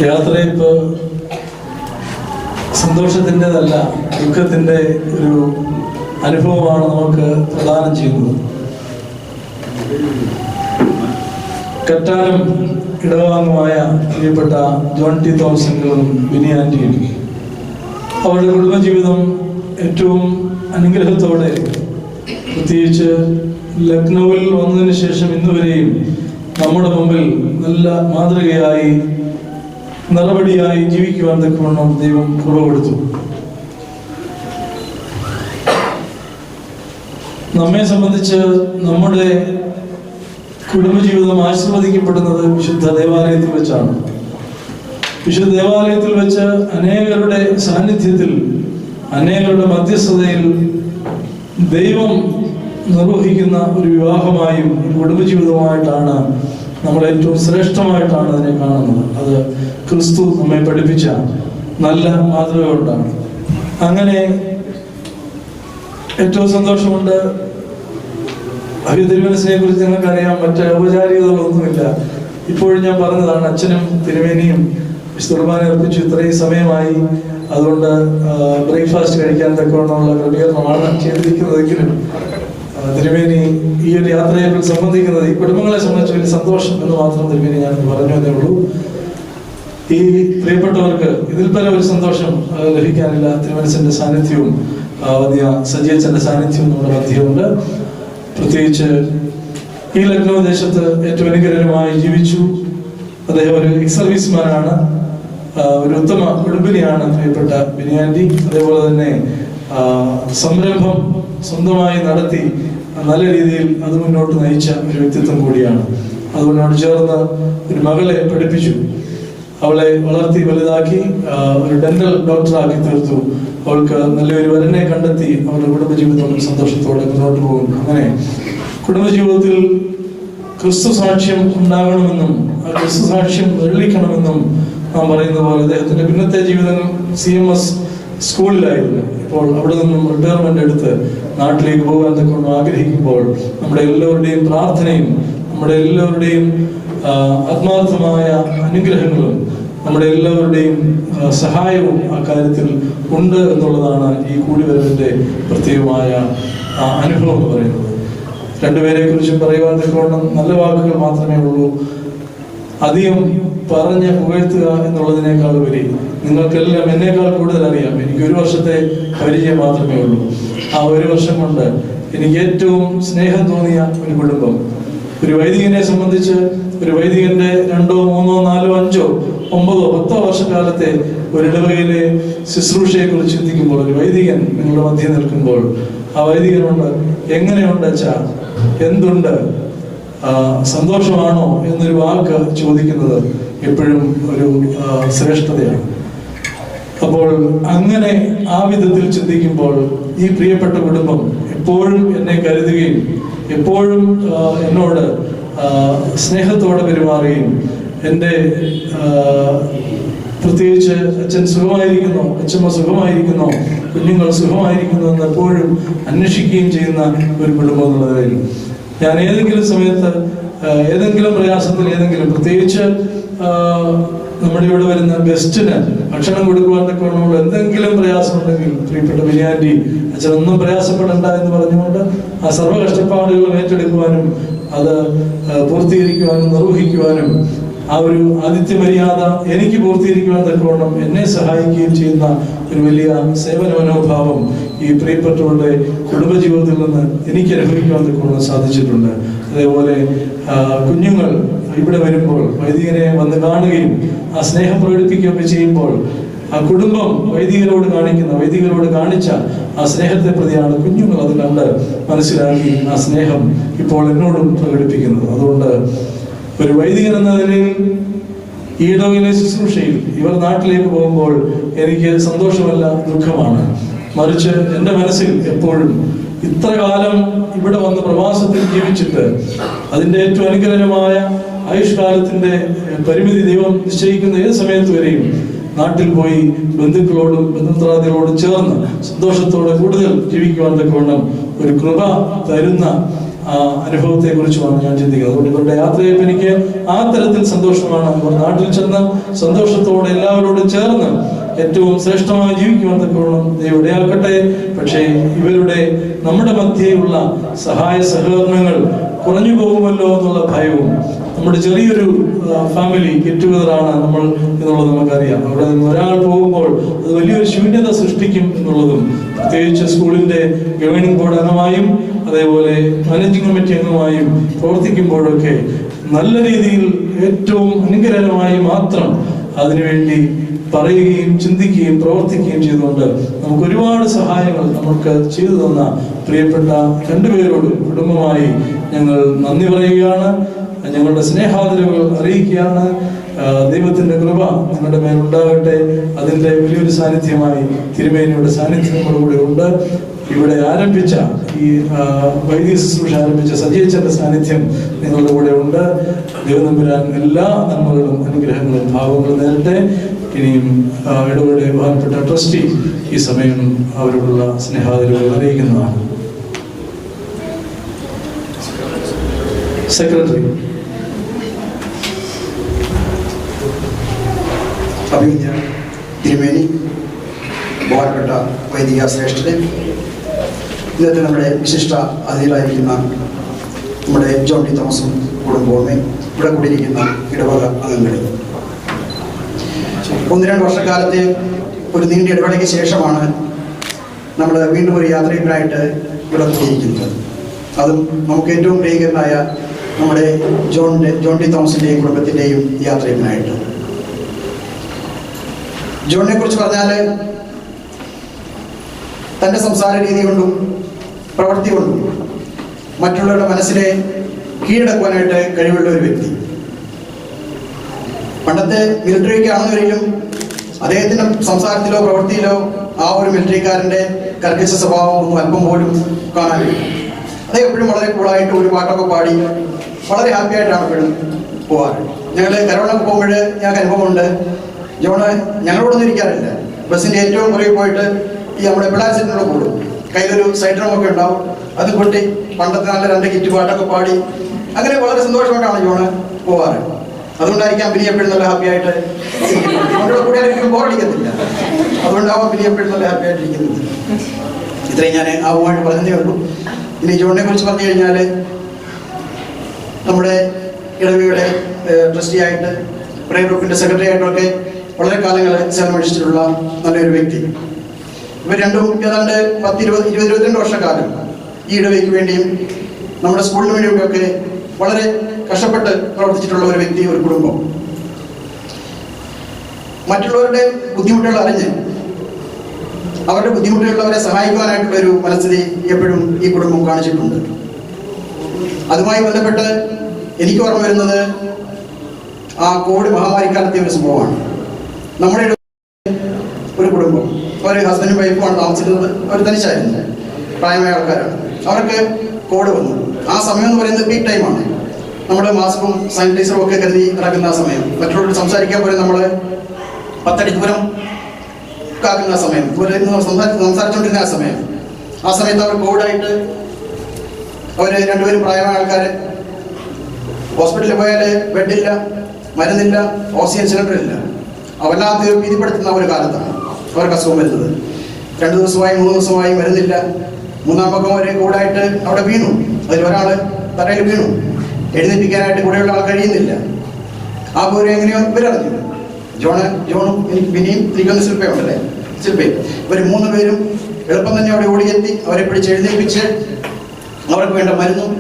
യാത്രയിപ്പ് സന്തോഷത്തിൻ്റെതല്ല, ദുഃഖത്തിൻ്റെ ഒരു അനുഭവമാണ് നമുക്ക് പ്രദാനം ചെയ്യുന്നത്. കറ്റാനും ഇടവാങ്ങുമായ പ്രിയപ്പെട്ട ജോൺ ടി തോമസിനും വിനി ആൻറ്റിയും അവരുടെ കുടുംബജീവിതം ഏറ്റവും അനുഗ്രഹത്തോടെ, പ്രത്യേകിച്ച് ലക്നൌവിൽ വന്നതിന് ശേഷം ഇന്നുവരെയും നമ്മുടെ മുമ്പിൽ നല്ല മാതൃകയായി നടപടിയായി ജീവിക്കുവാൻ തക്കവണ്ണം ദൈവം കൃപ കൊടുത്തു. നമ്മെ സംബന്ധിച്ച് നമ്മുടെ കുടുംബജീവിതം ആശീർവദിക്കപ്പെടുന്നത് വിശുദ്ധ ദേവാലയത്തിൽ വെച്ചാണ്. വിശുദ്ധ ദേവാലയത്തിൽ വെച്ച് അനേകരുടെ സാന്നിധ്യത്തിൽ, അനേകരുടെ മധ്യസ്ഥതയിൽ ദൈവം നിർവഹിക്കുന്ന ഒരു വിവാഹമായും കുടുംബജീവിതമായിട്ടാണ് നമ്മൾ ഏറ്റവും ശ്രേഷ്ഠമായിട്ടാണ് അതിനെ കാണുന്നത്. അത് ക്രിസ്തു നമ്മെ പഠിപ്പിച്ച നല്ല മാതൃക കൊണ്ടാണ്. അങ്ങനെ ഏറ്റവും സന്തോഷമുണ്ട്. തിരുമനസിനെ കുറിച്ച് ഞങ്ങൾക്കറിയാം, മറ്റ് ഔപചാരികതകളൊന്നുമില്ല. ഇപ്പോഴും ഞാൻ പറഞ്ഞതാണ്, അച്ഛനും തിരുമേനിയും കുർബാന അർപ്പിച്ചു ഇത്രയും സമയമായി. അതുകൊണ്ട് ബ്രേക്ക്ഫാസ്റ്റ് കഴിക്കാൻ തക്കവണ്ണമുള്ള ക്രമീകരണമാണ് ചെയ്തിരിക്കുന്നതെങ്കിലും തിരുമേനി ഈ ഒരു യാത്രയെ സംബന്ധിക്കുന്നത് ഈ കുടുംബങ്ങളെ സംബന്ധിച്ച് വലിയ സന്തോഷം എന്ന് മാത്രം തിരുമേനി ഞാൻ പറഞ്ഞു എന്നേ ഉള്ളൂ. ഈ പ്രിയപ്പെട്ടവർക്ക് ഇതിൽ പല ഒരു സന്തോഷം ലഭിക്കാനില്ല. തിരുമനസിന്റെ സാന്നിധ്യവും വലിയ സജീവച്ചന്റെ സാന്നിധ്യവും നമ്മുടെ മധ്യമുണ്ട്. പ്രത്യേകിച്ച് ഈ ലക്നൗ ദേശത്ത് ഏറ്റവും അനുഗ്രഹമായി ജീവിച്ചു. അദ്ദേഹം ഒരു എക്സ് സർവീസ്മാനാണ്, ഒരു ഉത്തമ കുടുംബിനിയാണ് പ്രിയപ്പെട്ട വിനി ആൻറ്റി. അതേപോലെ തന്നെ സംരംഭം സ്വന്തമായി നടത്തി നല്ല രീതിയിൽ അത് മുന്നോട്ട് നയിച്ച ഒരു വ്യക്തിത്വം കൂടിയാണ്. അതുകൊണ്ടോട് ചേർന്ന് ഒരു മകളെ പഠിപ്പിച്ചു, അവളെ വളർത്തി വലുതാക്കി ഒരു ഡെന്റൽ ഡോക്ടറാക്കി തീർത്തു. അവൾക്ക് നല്ലൊരു വരനെ കണ്ടെത്തി അവരുടെ കുടുംബജീവിതം സന്തോഷത്തോടെ മുന്നോട്ട് പോകും. അങ്ങനെ കുടുംബജീവിതത്തിൽ ക്രിസ്തു സാക്ഷ്യം ഉണ്ടാകണമെന്നും ആ ക്രിസ്തു സാക്ഷ്യം വെള്ളിക്കണമെന്നും നാം പറയുന്ന പോലെ അദ്ദേഹത്തിന്റെ പിന്നത്തെ ജീവിതം CMS സ്കൂളിലായിരുന്നു. ഇപ്പോൾ അവിടെ നിന്നും റിട്ടയർമെന്റ് എടുത്ത് നാട്ടിലേക്ക് പോകാൻ തക്കൊണ്ട് ആഗ്രഹിക്കുമ്പോൾ നമ്മുടെ എല്ലാവരുടെയും പ്രാർത്ഥനയും നമ്മുടെ എല്ലാവരുടെയും ആത്മാർത്ഥമായ അനുഗ്രഹങ്ങളും നമ്മുടെ എല്ലാവരുടെയും സഹായവും ആ കാര്യത്തിൽ ഉണ്ട് എന്നുള്ളതാണ് ഈ കൂടിവരവിന്റെ പ്രത്യേകമായ അനുഭവം എന്ന് പറയുന്നത്. രണ്ടുപേരെ കുറിച്ചും പറയുവാൻ തക്കവണ്ണം നല്ല വാക്കുകൾ മാത്രമേ ഉള്ളൂ. അധികം പറഞ്ഞ് പുകഴ്ത്തുക എന്നുള്ളതിനേക്കാൾ ഉപരി നിങ്ങൾക്കെല്ലാം എന്നേക്കാൾ കൂടുതൽ അറിയാം. എനിക്ക് ഒരു വർഷത്തെ പരിചയം മാത്രമേ ഉള്ളൂ. ആ ഒരു വർഷം കൊണ്ട് എനിക്ക് ഏറ്റവും സ്നേഹം തോന്നിയ ഒരു കുടുംബം, ഒരു വൈദികനെ സംബന്ധിച്ച്, ഒരു വൈദികന്റെ 2, 3, 4, 5, 9, 10 വർഷക്കാലത്തെ ഒരു ഇടവകയിലെ ശുശ്രൂഷയെ കുറിച്ച് ചിന്തിക്കുമ്പോൾ, ഒരു വൈദികൻ നിങ്ങളുടെ മധ്യം നിൽക്കുമ്പോൾ ആ വൈദികനുണ്ട് എങ്ങനെയുണ്ട് അച്ഛാ, എന്തുണ്ട്, സന്തോഷമാണോ എന്നൊരു വാക്ക് ചോദിക്കുന്നത് എപ്പോഴും ഒരു ശ്രേഷ്ഠതയാണ്. അപ്പോൾ അങ്ങനെ ആ വിധത്തിൽ ചിന്തിക്കുമ്പോൾ ഈ പ്രിയപ്പെട്ട കുടുംബം എപ്പോഴും എന്നെ കരുതുകയും എപ്പോഴും എന്നോട് സ്നേഹത്തോടെ പെരുമാറുകയും എൻ്റെ പ്രത്യേകിച്ച് അച്ഛൻ സുഖമായിരിക്കുന്നോ, അച്ഛമ്മ സുഖമായിരിക്കുന്നോ, കുഞ്ഞുങ്ങൾ സുഖമായിരിക്കുന്നു എന്ന് എപ്പോഴും അന്വേഷിക്കുകയും ചെയ്യുന്ന ഒരു കുടുംബം എന്നുള്ളതിൽ ഞാൻ ഏതെങ്കിലും സമയത്ത് ഏതെങ്കിലും പ്രയാസത്തിൽ, ഏതെങ്കിലും പ്രത്യേകിച്ച് നമ്മുടെ ഇവിടെ വരുന്ന ഗസ്റ്റിന് ഭക്ഷണം കൊടുക്കുവാൻ തക്കവണ്ണമുള്ള എന്തെങ്കിലും പ്രയാസം ഉണ്ടെങ്കിൽ പ്രിയപ്പെട്ട വിനി ആൻറ്റി അച്ഛനൊന്നും പ്രയാസപ്പെടണ്ട എന്ന് പറഞ്ഞുകൊണ്ട് ആ സർവ്വ കഷ്ടപ്പാടുകളും ഏറ്റെടുക്കുവാനും അത് പൂർത്തീകരിക്കുവാനും നിർവഹിക്കുവാനും ആ ഒരു ആതിഥ്യ മര്യാദ എനിക്ക് പൂർത്തീകരിക്കുവാൻ തക്കവണ്ണം എന്നെ സഹായിക്കുകയും ചെയ്യുന്ന ഒരു വലിയ സേവന മനോഭാവം ഈ പ്രിയപ്പെട്ടവരുടെ കുടുംബജീവിതത്തിൽ നിന്ന് എനിക്ക് അനുഭവിക്കുവാൻ തക്കവണ്ണം സാധിച്ചിട്ടുണ്ട്. അതേപോലെ കുഞ്ഞുങ്ങൾ ഇവിടെ വരുമ്പോൾ വൈദികനെ വന്ന് കാണുകയും ആ സ്നേഹം പ്രകടിപ്പിക്കുകയൊക്കെ ചെയ്യുമ്പോൾ ആ കുടുംബം വൈദികരോട് കാണിച്ച ആ സ്നേഹത്തെ പ്രതിയാണ് കുഞ്ഞുങ്ങൾ അത് കണ്ട് മനസ്സിലാക്കി ആ സ്നേഹം ഇപ്പോൾ എന്നോടും പ്രകടിപ്പിക്കുന്നത്. അതുകൊണ്ട് ഒരു വൈദികൻ എന്ന നിലയിൽ ഈ ഇടവകയിലെ ശുശ്രൂഷയിൽ ഇവർ നാട്ടിലേക്ക് പോകുമ്പോൾ എനിക്ക് സന്തോഷമല്ല, ദുഃഖമാണ്. മറിച്ച് എൻ്റെ മനസ്സിൽ എപ്പോഴും ഇത്ര കാലം ഇവിടെ വന്ന് പ്രവാസത്തിൽ ജീവിച്ചിട്ട് അതിൻ്റെ ഏറ്റവും അനുഗ്രഹമായ ആയുഷ്കാലത്തിന്റെ പരിമിതി ദൈവം നിശ്ചയിക്കുന്ന ഏത് സമയത്ത് വരെയും നാട്ടിൽ പോയി ബന്ധുക്കളോടും ബന്ധുമിത്രാദികളോടും ചേർന്ന് സന്തോഷത്തോടെ കൂടുതൽ ജീവിക്കുവാൻ തക്കവണ്ണം ഒരു കൃപ തരുന്ന അനുഭവത്തെക്കുറിച്ചുമാണ് ഞാൻ ചിന്തിക്കുന്നത്. അതുകൊണ്ട് ഇവരുടെ യാത്രയിൽ എനിക്ക് ആ തരത്തിൽ സന്തോഷമാണ്. ഇവർ നാട്ടിൽ ചെന്ന് സന്തോഷത്തോടെ എല്ലാവരോടും ചേർന്ന് ഏറ്റവും ശ്രേഷ്ഠമായി ജീവിക്കുവാൻ തക്കവണ്ണം ദൈവം ഇടയാക്കട്ടെ. പക്ഷേ ഇവരുടെ നമ്മുടെ മധ്യയുള്ള സഹായ സഹകരണങ്ങൾ കുറഞ്ഞു പോകുമല്ലോ എന്നുള്ള ഭയവും, നമ്മുടെ ചെറിയൊരു ഫാമിലി ഗെറ്റ് ടുഗദറാണ് നമ്മൾ എന്നുള്ളത് നമുക്കറിയാം. അവിടെ നിന്ന് ഒരാൾ പോകുമ്പോൾ അത് വലിയൊരു ശൂന്യത സൃഷ്ടിക്കും എന്നുള്ളതും, പ്രത്യേകിച്ച് സ്കൂളിന്റെ ഗവേണിംഗ് ബോർഡ് അംഗമായും അതേപോലെ മാനേജിംഗ് കമ്മിറ്റി അംഗമായും പ്രവർത്തിക്കുമ്പോഴൊക്കെ നല്ല രീതിയിൽ ഏറ്റവും അനുഗ്രഹമായി മാത്രം അതിനുവേണ്ടി പറയുകയും ചിന്തിക്കുകയും പ്രവർത്തിക്കുകയും ചെയ്തുകൊണ്ട് നമുക്ക് ഒരുപാട് സഹായങ്ങൾ നമുക്ക് ചെയ്തു തന്ന പ്രിയപ്പെട്ട രണ്ടുപേരോട് കുടുംബമായി ഞങ്ങൾ നന്ദി പറയുകയാണ്. ഞങ്ങളുടെ സ്നേഹാദരവുകൾ അറിയിക്കുകയാണ്. ദൈവത്തിന്റെ കൃപ നിങ്ങളുടെ മേലുണ്ടാകട്ടെ. അതിന്റെ വലിയൊരു സാന്നിധ്യമായി തിരുമേനിയുടെ സാന്നിധ്യം നമ്മുടെ കൂടെ ഉണ്ട്. ഇവിടെ ആരംഭിച്ച ഈ വൈദിക ശുശ്രൂഷ ആരംഭിച്ച സജീവച്ചന്റെ സാന്നിധ്യം നിങ്ങളുടെ കൂടെ ഉണ്ട്. ദൈവനമ്പുരാൻ എല്ലാ നന്മകളും അനുഗ്രഹങ്ങളും ഭാവങ്ങളും നേരട്ടെ. ഇനിയും ഇടവയുടെ ബഹുമാനപ്പെട്ട ട്രസ്റ്റി ഈ സമയം അവരോടുള്ള സ്നേഹാദരവുകൾ അറിയിക്കുന്നതാണ്. സെക്രട്ടറി. അഭിമന്യ തിരുമേനി, ബഹുമാനപ്പെട്ട വൈദിക ശ്രേഷ്ഠരെ, ഇന്നത്തെ നമ്മുടെ വിശിഷ്ട അതിഥികളായിരിക്കുന്ന നമ്മുടെ ജോൺ ടി തോമസും കുടുംബവുമേ, ഇവിടെ കൂടിയിരിക്കുന്ന ഇടവക അംഗങ്ങളെ, 1-2 വർഷക്കാലത്തെ ഒരു നീണ്ട ഇടവേളയ്ക്ക് ശേഷമാണ് നമ്മൾ വീണ്ടും ഒരു യാത്രയിലായിട്ട് ഇവിടെ കൂടിയിരിക്കുന്നത്. അതും നമുക്ക് ഏറ്റവും പ്രിയങ്കരനായ നമ്മുടെ ജോൺ ടി തോമസിൻ്റെയും കുടുംബത്തിൻ്റെയും യാത്രയിനായിട്ട്. ജോണിനെ കുറിച്ച് പറഞ്ഞാൽ തൻ്റെ സംസാര രീതി കൊണ്ടും പ്രവൃത്തി കൊണ്ടും മറ്റുള്ളവരുടെ മനസ്സിനെ കീഴടക്കുവാനായിട്ട് കഴിവുള്ള ഒരു വ്യക്തി. പണ്ടത്തെ മിലിറ്ററിക്കാണെന്നൊരിക്കലും അദ്ദേഹത്തിൻ്റെ സംസാരത്തിലോ പ്രവൃത്തിയിലോ ആ ഒരു മിലിറ്ററിക്കാരൻ്റെ കർക്കശ സ്വഭാവം ഒന്നും അല്പം പോലും കാണാൻ കഴിയും. അദ്ദേഹം എപ്പോഴും വളരെ കൂളായിട്ട് ഒരു പാട്ടൊക്കെ പാടി വളരെ ഹാപ്പി ആയിട്ടാണ് എപ്പോഴും പോവാറ്. ഞങ്ങൾ കരോണൊക്കെ പോകുമ്പോൾ ഞങ്ങൾക്ക് അനുഭവമുണ്ട്. ജോണ് ഞങ്ങളോടൊന്നും ഇരിക്കാറില്ല. ബസ്സിൻ്റെ ഏറ്റവും പുറകെ പോയിട്ട് ഈ നമ്മുടെ പിള്ളേർ സെറ്റിനോട് കൂടും. കയ്യിലൊരു സൈഡ് ഡ്രമൊക്കെ ഉണ്ടാവും, അത് കൊട്ടി പണ്ടത്തെ നല്ല 2 കിറ്റ് പാട്ടൊക്കെ പാടി അങ്ങനെ വളരെ സന്തോഷമായിട്ടാണ് ജോണ് പോവാറ്. അതുകൊണ്ടായിരിക്കാം ബിനി എപ്പോഴും നല്ല ഹാപ്പി ആയിട്ട് നമ്മുടെ കൂടെ ആയിരിക്കും ബോറടിക്കത്തില്ല. അതുകൊണ്ടാവാം ബിനി എപ്പോഴും നല്ല ഹാപ്പി ആയിട്ടിരിക്കുന്നത്. ഇത്രയും ഞാൻ ആവുമായിട്ട് പറഞ്ഞതേ ഉള്ളൂ. ഇനി ജോണിനെ കുറിച്ച് പറഞ്ഞു കഴിഞ്ഞാൽ നമ്മുടെ ഇടവയുടെ ട്രസ്റ്റി ആയിട്ട് പ്രയർ ഗ്രൂപ്പിൻ്റെ സെക്രട്ടറി ആയിട്ടൊക്കെ വളരെ കാലങ്ങൾ സേവനമനുഷ്ഠിച്ചിട്ടുള്ള നല്ലൊരു വ്യക്തി. ഇവർ രണ്ടും ഏതാണ്ട് 10-22 വർഷക്കാലം ഈ ഇടവയ്ക്ക് വേണ്ടിയും നമ്മുടെ സ്കൂളിന് വേണ്ടിയൊക്കെ വളരെ കഷ്ടപ്പെട്ട് പ്രവർത്തിച്ചിട്ടുള്ള ഒരു വ്യക്തി, ഒരു കുടുംബം. മറ്റുള്ളവരുടെ ബുദ്ധിമുട്ടുകൾ അറിഞ്ഞ് അവരുടെ ബുദ്ധിമുട്ടുള്ളവരെ സഹായിക്കുവാനായിട്ടുള്ള ഒരു മനസ്ഥിതി എപ്പോഴും ഈ കുടുംബം കാണിച്ചിട്ടുണ്ട്. അതുമായി ബന്ധപ്പെട്ട് എനിക്ക് ഓർമ്മ വരുന്നത് ആ കോവിഡ് മഹാമാരിക്കാലത്തെ ഒരു സംഭവമാണ്. നമ്മുടെ ഒരു കുടുംബം, ഒരു ഹസ്ബൻഡും വൈഫുമാണ് താമസിക്കുന്നത്. അവർ തനിച്ചായിരുന്നു, പ്രായമായ ആൾക്കാരാണ്. അവർക്ക് കോവിഡ് വന്നു. ആ സമയം എന്ന് പറയുന്നത് പീക്ക് ടൈമാണ്. നമ്മൾ മാസ്കും സാനിറ്റൈസറും ഒക്കെ കരുതി നടക്കുന്ന ആ സമയം, മറ്റുള്ളവരോട് സംസാരിക്കാൻ പോലും നമ്മൾ 10 അടി ദൂരം കാക്കുന്ന സമയം, സംസാരിച്ചുകൊണ്ടിരുന്ന ആ സമയത്ത് അവർ കോവിഡായിട്ട് അവർ രണ്ടുപേരും പ്രായമായ ആൾക്കാർ ഹോസ്പിറ്റലിൽ പോയാൽ ബെഡില്ല, മരുന്നില്ല, ഓക്സിജൻ സിലിണ്ടർ ഇല്ല. അവല്ലാത്ത ഭീതിപ്പെടുത്തുന്ന ഒരു കാലത്താണ് അവർക്ക് അസുഖം വരുന്നത്. 2 ദിവസമായി 3 ദിവസമായി മരുന്നില്ല. 3-ാം പക്കം വരെ കോവിഡായിട്ട് അവിടെ വീണു. അതിലൊരാൾ തറയിൽ വീണു. എഴുന്നേൽപ്പിക്കാനായിട്ട് കൂടെയുള്ള ആൾ കഴിയുന്നില്ല. ആ പോരെ എങ്ങനെയോ ഇവരറിഞ്ഞു. ജോണും ബിനിയും തിരിക്കുന്ന ശില്പയുണ്ടല്ലേ, ശില്പയും, ഇവർ 3 പേരും എളുപ്പം തന്നെ അവിടെ ഓടിയെത്തി അവരെ പിടിച്ച് എഴുന്നേൽപ്പിച്ച് അവർക്ക് വേണ്ട മരുന്നും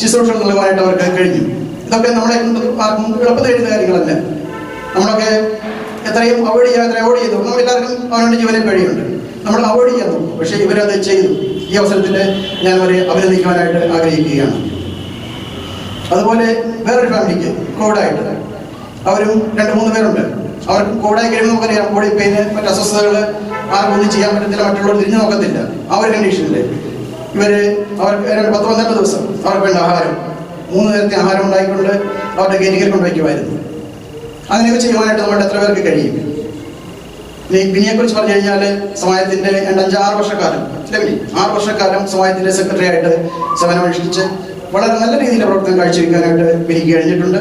ശുശ്രൂഷ നൽകുവാനായിട്ട് അവർക്ക് കഴിഞ്ഞു. ഇതൊക്കെ നമ്മളെ ആർക്കും എളുപ്പം എഴുതുന്ന കാര്യങ്ങളല്ല. നമ്മളൊക്കെ എത്രയും അവോയ്ഡ് ചെയ്തു. നമ്മളെല്ലാവർക്കും അവനോട് ജീവനെ കഴിയുന്നുണ്ട്. നമ്മൾ അവോയ്ഡ് ചെയ്യാൻ നോക്കും. പക്ഷേ ഇവരത് ചെയ്തു. ഈ അവസരത്തിൽ ഞാൻ അവരെ അഭിനന്ദിക്കുവാനായിട്ട് ആഗ്രഹിക്കുകയാണ്. അതുപോലെ വേറൊരു ഫാമിലിക്ക് കോവിഡായിട്ട് അവരും 2-3 പേരുണ്ട്. അവർക്ക് കോവിഡായി കഴിയുമ്പോൾ നമുക്കറിയാം, ബോഡി പെയിന്, മറ്റ് അസ്വസ്ഥതകൾ, ആർക്കും ഒന്നും ചെയ്യാൻ പറ്റത്തില്ല, മറ്റുള്ളവർ തിരിഞ്ഞു നോക്കത്തില്ല. ആ ഒരു കണ്ടീഷനിൽ അവർക്ക് 10-12 ദിവസം അവർക്ക് വേണ്ട ആഹാരം, 3 നേരത്തെ ആഹാരം ഉണ്ടായിക്കൊണ്ട് അവരുടെ ഗേറ്റിക്കൽ കൊണ്ടുവയ്ക്കുമായിരുന്നു. അങ്ങനെയൊക്കെ ചെയ്യുവാനായിട്ട് നമ്മുടെ എത്ര പേർക്ക് കഴിയും? ഇനി ബിനിയെക്കുറിച്ച് പറഞ്ഞു കഴിഞ്ഞാൽ സമാജത്തിൻ്റെ 5-6 വർഷക്കാലം 6 വർഷക്കാലം സമാജത്തിൻ്റെ സെക്രട്ടറി ആയിട്ട് സേവനമനുഷ്ഠിച്ച് വളരെ നല്ല രീതിയിൽ പ്രവർത്തനം കാഴ്ചവെക്കാനായിട്ട് എനിക്ക് കഴിഞ്ഞിട്ടുണ്ട്.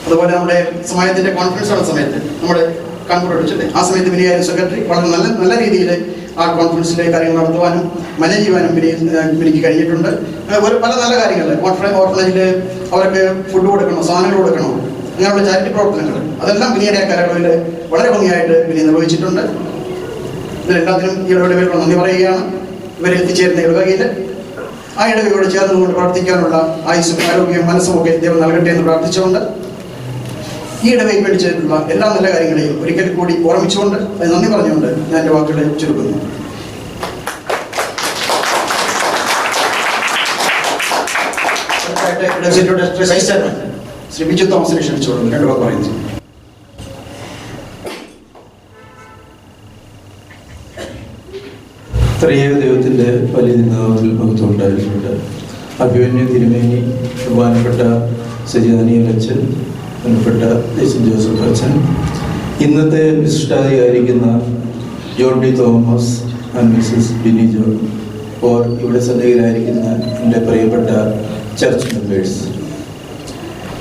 അതുപോലെ നമ്മുടെ സമാജത്തിന്റെ കോൺഫറൻസ് ഉള്ള സമയത്ത് നമ്മുടെ കൺകൂർ അടിച്ചില്ലേ, ആ സമയത്ത് വിനിയായ സെക്രട്ടറി വളരെ നല്ല രീതിയിൽ ആ കോൺഫറൻസിലെ കാര്യങ്ങൾ നടത്തുവാനും മാനേജ് ചെയ്യാനും എനിക്ക് കഴിഞ്ഞിട്ടുണ്ട്. പല നല്ല കാര്യങ്ങൾ ഓർഫനേജിൽ അവർക്ക് ഫുഡ് കൊടുക്കണോ, സാധനങ്ങൾ കൊടുക്കണോ, അങ്ങനെയുള്ള ചാരിറ്റി പ്രവർത്തനങ്ങൾ അതെല്ലാം വിനിയുടെ കാലയളവിൽ വളരെ ഭംഗിയായിട്ട് വിനി നിർവഹിച്ചിട്ടുണ്ട്. ഇതിലെല്ലാത്തിനും ഈ ഇടവകയോട് നന്ദി പറയുകയാണ്. ഇവരെ എത്തിച്ചേരുന്ന ഇടവകയിൽ ആ ഇടവകയോട് ചേർന്നുകൊണ്ട് പ്രവർത്തിക്കാനുള്ള ആയുസ്സും ആരോഗ്യവും മനസ്സും ഒക്കെ ദൈവം നൽകട്ടെ എന്ന് പ്രാർത്ഥിച്ചുകൊണ്ട് ഈ ഇടവകയിൽ വേണ്ടി ചെയ്തിട്ടുള്ള എല്ലാ നല്ല കാര്യങ്ങളെയും ഒരിക്കൽ കൂടി ഓർമ്മിച്ചുകൊണ്ട് അത് നന്ദി പറഞ്ഞുകൊണ്ട് ഞാൻ എൻ്റെ വാക്കുകളെ ചുരുക്കുന്നു. ശ്രീ ബിജു തോമസിനെ ക്ഷണിച്ചുകൊള്ളുന്നു. 2 വാക്ക് പറയുന്നു. ത്രിയേക ദൈവത്തിൻ്റെ വലിയ നാമത്തിൽ മഹത്വം ഉണ്ടായിട്ടുണ്ട്. അഭിമന്യു തിരുമേനി, ബഹുമാനപ്പെട്ട സജിദാനിയൽ അച്ഛൻ, ബഹുമാനപ്പെട്ട ജേസൻ ജോസഫ് അച്ഛൻ, ഇന്നത്തെ വിശിഷ്ടാധികാരിക്കുന്ന John D Thomas and Mrs Bini John, ഓർ ഇവിടെ സന്നിഹിതരായിരിക്കുന്ന എൻ്റെ പ്രിയപ്പെട്ട ചർച്ച് മെമ്പേഴ്സ്,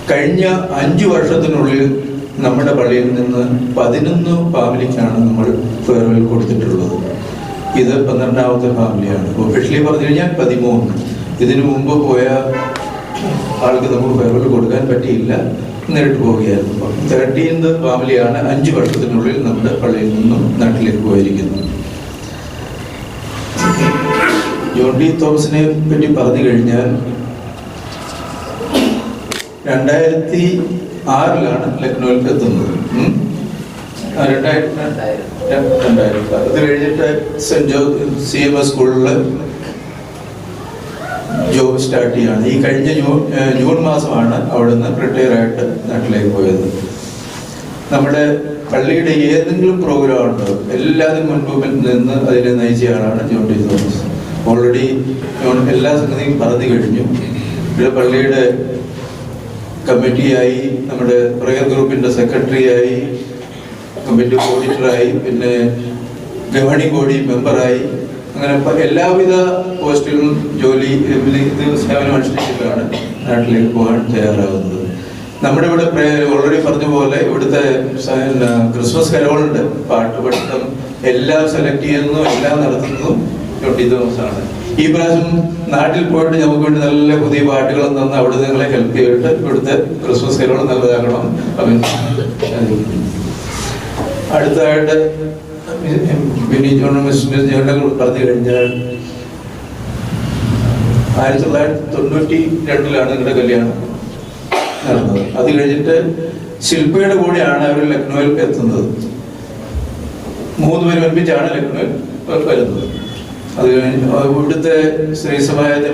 കഴിഞ്ഞ 5 വർഷത്തിനുള്ളിൽ നമ്മുടെ പള്ളിയിൽ നിന്ന് 11 ഫാമിലിക്കാണ് നമ്മൾ ഫെയർവെൽ കൊടുത്തിട്ടുള്ളത്. ഇത് 12ാമത്തെ ഫാമിലിയാണ്. ഒഫീഷ്യലി പറഞ്ഞു കഴിഞ്ഞാൽ 13. ഇതിനു മുമ്പ് പോയ ആൾക്ക് നമുക്ക് ഫെയർവെൽ കൊടുക്കാൻ പറ്റിയില്ല, നേരിട്ട് പോവുകയായിരുന്നു. 13th ഫാമിലിയാണ് 5 വർഷത്തിനുള്ളിൽ നമ്മുടെ പള്ളിയിൽ നിന്നും നാട്ടിലേക്ക് പോയിരിക്കുന്നത്. ജോൺ ഡി തോമസിനെ പറ്റി പറഞ്ഞു കഴിഞ്ഞാൽ 2006 ലക്നൌവിൽ എത്തുന്നത്. 2000 അത് കഴിഞ്ഞിട്ട് സെന്റ് CMS സ്കൂളിൽ ജോബ് സ്റ്റാർട്ട് ചെയ്യാണ്. ഈ കഴിഞ്ഞ ജൂൺ മാസമാണ് അവിടുന്ന് റിട്ടയർ ആയിട്ട് നാട്ടിലേക്ക് പോയത്. നമ്മുടെ പള്ളിയുടെ ഏതെങ്കിലും പ്രോഗ്രാം ഉണ്ടോ എല്ലാത്തിനും മുൻപിൽ നിന്ന് അതിനെ നയിച്ച ആളാണ് ജോൺ ഡി തോമസ്. ഓൾറെഡി എല്ലാ സംഗതിയും പറഞ്ഞു കഴിഞ്ഞു. ഇവിടെ പള്ളിയുടെ കമ്മിറ്റിയായി, നമ്മുടെ പ്രയർ ഗ്രൂപ്പിന്റെ സെക്രട്ടറിയായി, കമ്മിറ്റി ഓഡിറ്ററായി, പിന്നെ ഗവേണിംഗ് ബോഡി മെമ്പറായി, അങ്ങനെ എല്ലാവിധ പോസ്റ്റുകളും ജോലി സേവനം അനുഷ്ഠിച്ചിട്ടാണ് നാട്ടിലേക്ക് പോകാൻ തയ്യാറാകുന്നത്. നമ്മുടെ ഇവിടെ ഓൾറെഡി പറഞ്ഞ പോലെ ഇവിടുത്തെ ക്രിസ്മസ് കരോളുണ്ട്, പാട്ട് പഠിത്തം എല്ലാം സെലക്ട് ചെയ്യുന്നതും എല്ലാം നടത്തുന്നതും ജോൺ ഡി തോമസ് ആണ്. ഈ പ്രാവശ്യം നാട്ടിൽ പോയിട്ട് നമുക്ക് വേണ്ടി നല്ല പുതിയ പാട്ടുകളും തന്ന് അവിടെ നിങ്ങളെ ഹെൽപ്പ് ചെയ്തിട്ട് ഇവിടുത്തെ ക്രിസ്മസ് കരോൾ നല്ലതാക്കണം. അടുത്തതായിട്ട് ബിനി ജോൺ പറഞ്ഞു കഴിഞ്ഞാൽ 1992 നിങ്ങളുടെ കല്യാണം നടന്നത്. അത് കഴിഞ്ഞിട്ട് ശില്പയുടെ കൂടെയാണ് അവർ ലക്നൌവിൽ എത്തുന്നത്. 3 പേരും ഒരുമിച്ചാണ് ലക്നൌവിൽ വരുന്നത്. അത് കഴിഞ്ഞ് ഇവിടുത്തെ സ്ത്രീ സമാജത്തിന്റെ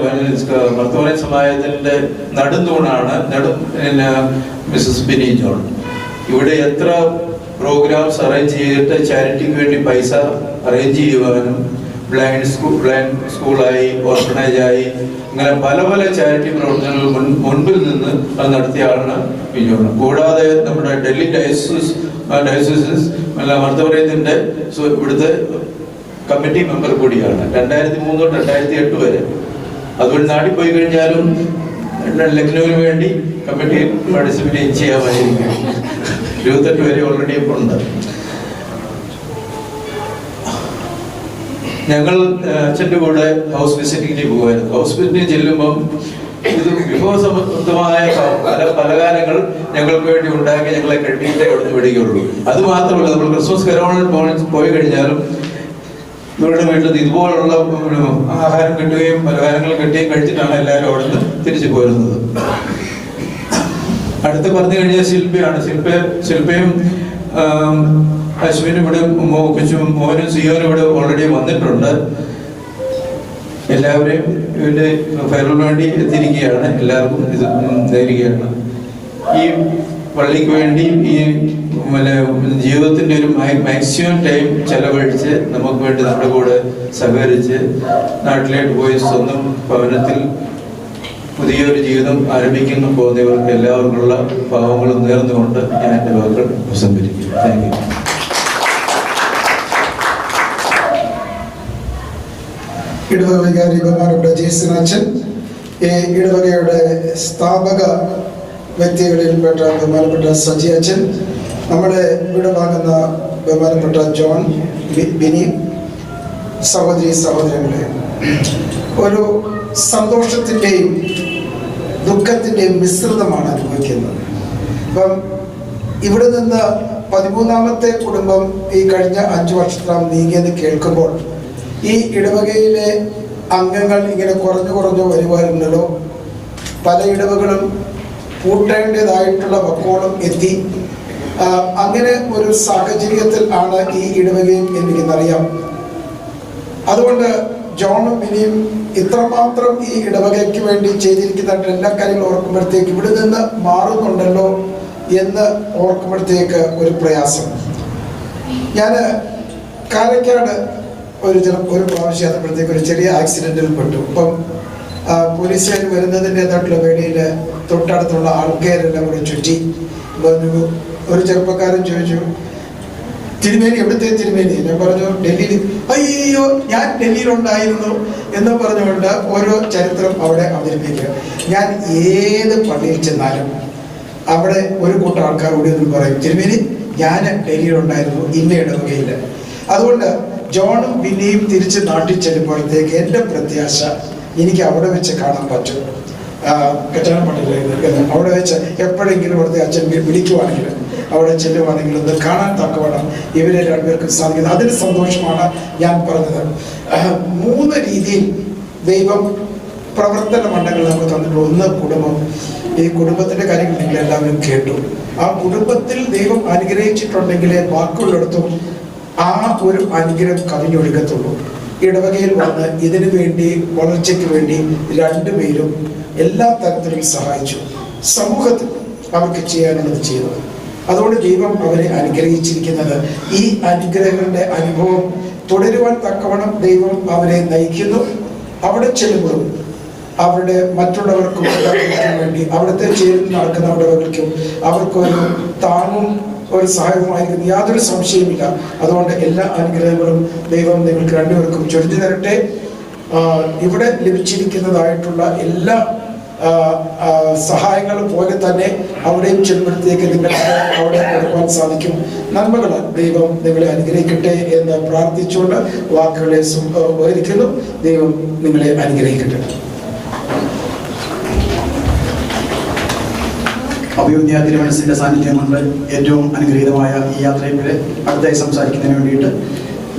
വർത്തമാന സമാജത്തിന്റെ നെടുംതൂണാണ് മിസസ് ബിനി ജോൺ. ഇവിടെ എത്ര പ്രോഗ്രാംസ് അറേഞ്ച് ചെയ്തിട്ട് ചാരിറ്റിക്ക് വേണ്ടി പൈസ അറേഞ്ച് ചെയ്യുവാനും, ബ്ലൈൻഡ് സ്കൂളായി, ഓർഫനേജായി, അങ്ങനെ പല പല ചാരിറ്റി പ്രവർത്തനങ്ങൾ മുൻപിൽ നിന്ന് അത് നടത്തിയ ആളാണ് ബിനി ജോൺ. കൂടാതെ നമ്മുടെ ഡൽഹി ഡയസിസ് വർത്തമാനത്തിന്റെ ഇവിടുത്തെ കമ്മിറ്റി മെമ്പർ കൂടിയാണ് 2003 തൊട്ട് 2008 വരെ. അതുകൊണ്ട് നാട്ടിൽ പോയി കഴിഞ്ഞാലും ലക്നൌവിന് വേണ്ടി കമ്മിറ്റിയിൽ പാർട്ടിസിപ്പേറ്റ് ചെയ്യാമായിരിക്കും. 28 വരെ ഓൾറെഡി ഇപ്പോൾ ഉണ്ട്. ഞങ്ങൾ അച്ഛൻ്റെ കൂടെ ഹൗസ് വിസിറ്റിങ്ങിന് പോകുമായിരുന്നു. ഹൗസ് വിസിറ്റിംഗ് ചെല്ലുമ്പം ഇത് വിഭവസമൃദ്ധമായ പല പലഹാരങ്ങൾ ഞങ്ങൾക്ക് വേണ്ടി ഉണ്ടാക്കി ഞങ്ങളെ കെട്ടിയിട്ടേ അവിടെ വിടുകയുള്ളൂ. അത് മാത്രമല്ല, നമ്മൾ ക്രിസ്മസ് കരോളിൽ പോയി കഴിഞ്ഞാലും ഇവരുടെ വീട്ടിൽ ഇതുപോലുള്ള ആഹാരം കിട്ടുകയും പലഹാരങ്ങൾ കിട്ടുകയും കഴിച്ചിട്ടാണ് എല്ലാവരും അവിടെ നിന്ന് തിരിച്ചു പോരുന്നത്. അടുത്ത് പറഞ്ഞു കഴിഞ്ഞാൽ ശില്പയാണ്. ശില്പയും അശ്വിനും ഇവിടെ മോഹനും സിയോനും ഇവിടെ ഓൾറെഡി വന്നിട്ടുണ്ട്. എല്ലാവരെയും ഇതിന്റെ ഫെയറിന് വേണ്ടി എത്തിയിരിക്കുകയാണ്. എല്ലാവർക്കും ഇത് നേരുകയാണ്. ഈ പള്ളിക്ക് വേണ്ടി ഈ ജീവിതത്തിന്റെ ഒരു മാക്സിമം ടൈം ചെലവഴിച്ച് നമുക്ക് വേണ്ടി നമ്മുടെ കൂടെ സഹകരിച്ച് നാട്ടിലേക്ക് പോയി സ്വന്തം ഭവനത്തിൽ പുതിയൊരു ജീവിതം ആരംഭിക്കുന്നു പോകുന്നവർക്ക് എല്ലാവർക്കുള്ള ഭാവങ്ങളും നേർന്നുകൊണ്ട് ഞാൻ എൻ്റെ വാക്കുകൾ ഉപസംഹരിക്കും. Thank you. ഇടവ വികാരി ബഹുമാനപ്പെട്ട ജേസൻ അച്ഛൻ, ഈ ഇടവകയുടെ സ്ഥാപക വ്യക്തികളിൽപ്പെട്ട ബഹുമാനപ്പെട്ട സജി അച്ഛൻ, നമ്മുടെ ഇവിടെ വാങ്ങുന്ന ബഹുമാനപ്പെട്ട ജോൺ, ബിനി, സഹോദരി സഹോദരങ്ങളെ, ഒരു സന്തോഷത്തിൻ്റെയും ദുഃഖത്തിൻ്റെയും മിശ്രിതമാണ് അനുഭവിക്കുന്നത്. അപ്പം ഇവിടെ നിന്ന് 13ാമത്തെ കുടുംബം ഈ കഴിഞ്ഞ 5 വർഷത്തോളം നീങ്ങിയെന്ന് കേൾക്കുമ്പോൾ ഈ ഇടവകയിലെ അംഗങ്ങൾ ഇങ്ങനെ കുറഞ്ഞു വരുവാനുണ്ടല്ലോ. പല ഇടവകളും പൂട്ടേണ്ടതായിട്ടുള്ള വക്കോളം എത്തി. അങ്ങനെ ഒരു സാഹചര്യത്തിൽ ആണ് ഈ ഇടവകയും എനിക്കെന്നറിയാം. അതുകൊണ്ട് ജോണും ബിനിയും ഇത്രമാത്രം ഈ ഇടവകയ്ക്ക് വേണ്ടി ചെയ്തിരിക്കുന്ന എല്ലാ കാര്യങ്ങളും ഓർക്കുമ്പോഴത്തേക്ക് ഇവിടെ നിന്ന് മാറുന്നുണ്ടല്ലോ എന്ന് ഓർക്കുമ്പോഴത്തേക്ക് ഒരു പ്രയാസം. ഞാൻ കാരക്കാട് ഒരു പ്രാവശ്യം എത്തുമ്പോഴത്തേക്ക് ഒരു ചെറിയ ആക്സിഡൻറ്റിൽ പെട്ടു. അപ്പം പോലീസുകാർ വരുന്നതിൻ്റെതായിട്ടുള്ള വേദിയിൽ തൊട്ടടുത്തുള്ള ആൾക്കാരെല്ലാം കൂടെ ചുറ്റി. ഒരു ചെറുപ്പക്കാരൻ ചോദിച്ചു, തിരുമേനി എവിടുത്തെ തിരുമേനി? ഞാൻ പറഞ്ഞു ഡൽഹിയിൽ. അയ്യോ, ഞാൻ ഡൽഹിയിലുണ്ടായിരുന്നു എന്ന് പറഞ്ഞുകൊണ്ട് ഓരോ ചരിത്രം അവിടെ അവതരിപ്പിക്കുക. ഞാൻ ഏത് പള്ളിയിൽ ചെന്നാലും അവിടെ ഒരു കൂട്ടം ആൾക്കാർ കൂടി ഒന്നും പറയും, തിരുമേനി ഞാൻ ഡൽഹിയിലുണ്ടായിരുന്നു, ഇന്ന ഇടവകയില്ല. അതുകൊണ്ട് ജോണും ബിന്നിയും തിരിച്ച് നാട്ടിൽ ചെല്ലുമ്പോഴത്തേക്ക് എൻ്റെ പ്രത്യാശ എനിക്ക് അവിടെ വെച്ച് കാണാൻ പറ്റും. കറ്റാനപ്പള്ളിയിൽ അവിടെ വെച്ച് എപ്പോഴെങ്കിലും ഇവിടുത്തെ അച്ഛൻ വിളിക്കുവാണെങ്കിൽ അവിടെ ചെല്ലുവാണെങ്കിൽ ഒന്ന് കാണാൻ തക്കവണ്ണം ഇവരെ രണ്ടുപേർക്കും സാധിക്കുന്നത്. അതിന് സന്തോഷമാണ് ഞാൻ പറഞ്ഞത്. 3 രീതിയിൽ ദൈവം പ്രവർത്തന മണ്ഡലങ്ങൾ നമുക്ക് തന്നിട്ടുണ്ട്. ഒന്ന് കുടുംബം. ഈ കുടുംബത്തിന്റെ കാര്യങ്ങൾ നിങ്ങൾ എല്ലാവരും കേട്ടു. ആ കുടുംബത്തിൽ ദൈവം അനുഗ്രഹിച്ചിട്ടുണ്ടെങ്കിലേ ബാക്കിയുള്ളിടത്തും ആ ഒരു അനുഗ്രഹം കവിഞ്ഞൊഴുകത്തുള്ളൂ. ഇടവകയിൽ വന്ന് ഇതിനു വേണ്ടി, വളർച്ചയ്ക്ക് വേണ്ടി രണ്ടുപേരും എല്ലാ തരത്തിലും സഹായിച്ചു. സമൂഹത്തിൽ അവർക്ക് ചെയ്യാനുള്ളത് ചെയ്തു. അതുകൊണ്ട് ദൈവം അവരെ അനുഗ്രഹിച്ചിരിക്കുന്നത്. ഈ അനുഗ്രഹങ്ങളുടെ അനുഭവം തുടരുവാൻ തക്കവണ്ണം ദൈവം അവരെ നയിക്കുന്നു. അവിടെ ചെല്ലുമ്പോഴും അവരുടെ മറ്റുള്ളവർക്കും വേണ്ടി അവിടുത്തെ ചേർന്ന് നടക്കുന്നവർക്കും അവർക്കൊരു താങ്ങും ഒരു സഹായവുമായിരിക്കും, യാതൊരു സംശയമില്ല. അതുകൊണ്ട് എല്ലാ അനുഗ്രഹങ്ങളും ദൈവം നിങ്ങൾക്ക് രണ്ടുപേർക്കും ചൊരിഞ്ഞു തരട്ടെ. ഇവിടെ ലഭിച്ചിരിക്കുന്നതായിട്ടുള്ള എല്ലാ സഹായങ്ങളും പോലെ തന്നെ അവിടെയും ചെല്ലുമ്പോഴത്തേക്ക് നിങ്ങൾക്ക് അവിടെ കൊടുക്കുവാൻ സാധിക്കും. നന്മകൾ ദൈവം നിങ്ങളെ അനുഗ്രഹിക്കട്ടെ എന്ന് പ്രാർത്ഥിച്ചുകൊണ്ട് വാക്കുകളെ ഉപകരിക്കുന്നു. ദൈവം നിങ്ങളെ അനുഗ്രഹിക്കട്ടെ. അഭിവന്യ തിരുമനസിന്റെ സാന്നിധ്യം കൊണ്ട് ഏറ്റവും അനുഗ്രഹീതമായ ഈ യാത്രയിലൂടെ അടുത്തായി സംസാരിക്കുന്നതിന് വേണ്ടിയിട്ട്